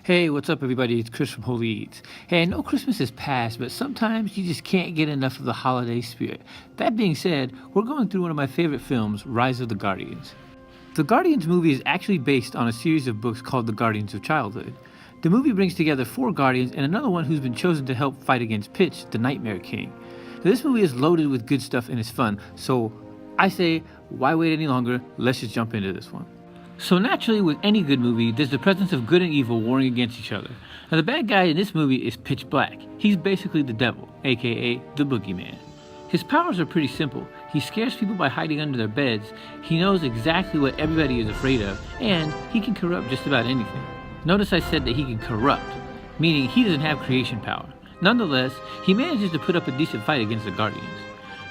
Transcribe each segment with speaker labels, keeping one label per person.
Speaker 1: Hey, what's up, everybody? It's Chris from Holy Eats. Hey, I know Christmas is past, but sometimes you just can't get enough of the holiday spirit. That being said, we're going through one of my favorite films, Rise of the Guardians. The Guardians movie is actually based on a series of books called The Guardians of Childhood. The movie brings together 4 Guardians and another one who's been chosen to help fight against Pitch, the Nightmare King. Now, this movie is loaded with good stuff and it's fun, so I say, why wait any longer? Let's just jump into this one. So naturally, with any good movie, there's the presence of good and evil warring against each other. Now the bad guy in this movie is Pitch Black. He's basically the devil, aka the boogeyman. His powers are pretty simple. He scares people by hiding under their beds, he knows exactly what everybody is afraid of, and he can corrupt just about anything. Notice I said that he can corrupt, meaning he doesn't have creation power. Nonetheless, he manages to put up a decent fight against the Guardians.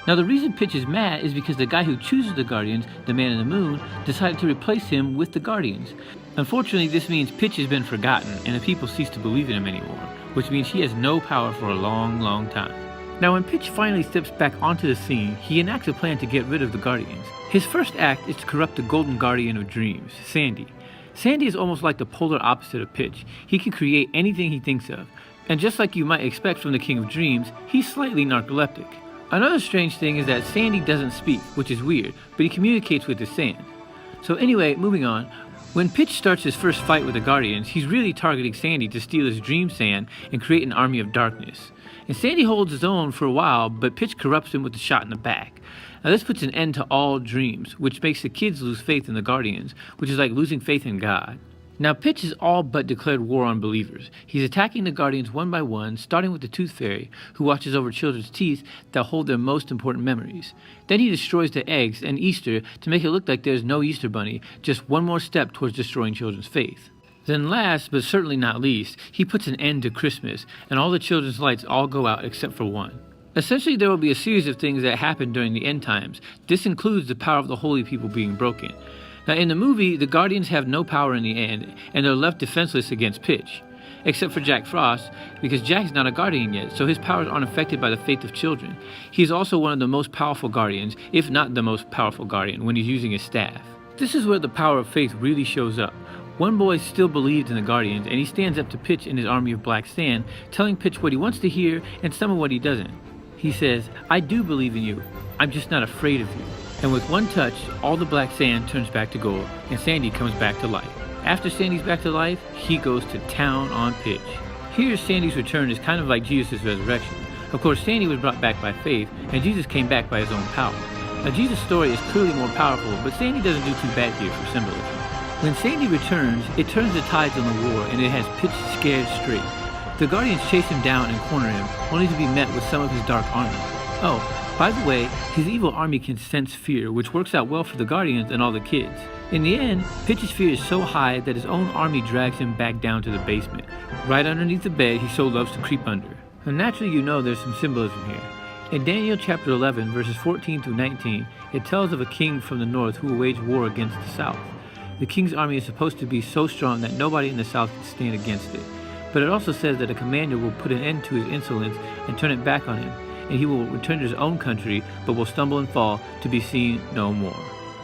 Speaker 1: Now the reason Pitch is mad is because the guy who chooses the Guardians, the Man in the Moon, decided to replace him with the Guardians. Unfortunately, this means Pitch has been forgotten and the people cease to believe in him anymore, which means he has no power for a long time. Now when Pitch finally steps back onto the scene, he enacts a plan to get rid of the Guardians. His first act is to corrupt the Golden Guardian of Dreams, Sandy. Sandy is almost like the polar opposite of Pitch. He can create anything he thinks of, and just like you might expect from the King of Dreams, he's slightly narcoleptic. Another strange thing is that Sandy doesn't speak, which is weird, but he communicates with the sand. So anyway, moving on, when Pitch starts his first fight with the Guardians, he's really targeting Sandy to steal his dream sand and create an army of darkness. And Sandy holds his own for a while, but Pitch corrupts him with a shot in the back. Now this puts an end to all dreams, which makes the kids lose faith in the Guardians, which is like losing faith in God. Now Pitch has all but declared war on believers. He's attacking the Guardians one by one, starting with the Tooth Fairy, who watches over children's teeth that hold their most important memories. Then he destroys the eggs and Easter to make it look like there's no Easter Bunny, just one more step towards destroying children's faith. Then last, but certainly not least, he puts an end to Christmas, and all the children's lights all go out except for one. Essentially, there will be a series of things that happen during the end times. This includes the power of the holy people being broken. Now in the movie, the Guardians have no power in the end, and they're left defenseless against Pitch. Except for Jack Frost, because Jack's not a Guardian yet, so his powers aren't affected by the fate of children. He's also one of the most powerful Guardians, if not the most powerful Guardian, when he's using his staff. This is where the power of faith really shows up. One boy still believed in the Guardians, and he stands up to Pitch and his army of black sand, telling Pitch what he wants to hear and some of what he doesn't. He says, "I do believe in you, I'm just not afraid of you." And with one touch, all the black sand turns back to gold, and Sandy comes back to life. After Sandy's back to life, he goes to town on Pitch. Here, Sandy's return is kind of like Jesus' resurrection. Of course, Sandy was brought back by faith, and Jesus came back by his own power. Now, Jesus' story is clearly more powerful, but Sandy doesn't do too bad here for symbolism. When Sandy returns, it turns the tides on the war, and it has Pitch scared straight. The Guardians chase him down and corner him, only to be met with some of his dark army. Oh, by the way, his evil army can sense fear, which works out well for the Guardians and all the kids. In the end, Pitch's fear is so high that his own army drags him back down to the basement, right underneath the bed he so loves to creep under. And naturally you know there's some symbolism here. In Daniel chapter 11, verses 14 through 19, it tells of a king from the north who will wage war against the south. The king's army is supposed to be so strong that nobody in the south can stand against it. But it also says that a commander will put an end to his insolence and turn it back on him, and he will return to his own country, but will stumble and fall to be seen no more.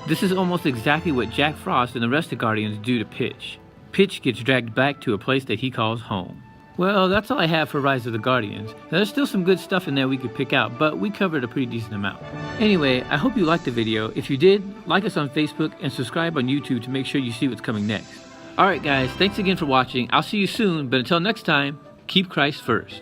Speaker 1: This is almost exactly what Jack Frost and the rest of the Guardians do to Pitch. Pitch gets dragged back to a place that he calls home. Well, that's all I have for Rise of the Guardians. Now, there's still some good stuff in there we could pick out, but we covered a pretty decent amount. Anyway, I hope you liked the video. If you did, like us on Facebook and subscribe on YouTube to make sure you see what's coming next. Alright guys, thanks again for watching. I'll see you soon, but until next time, keep Christ first.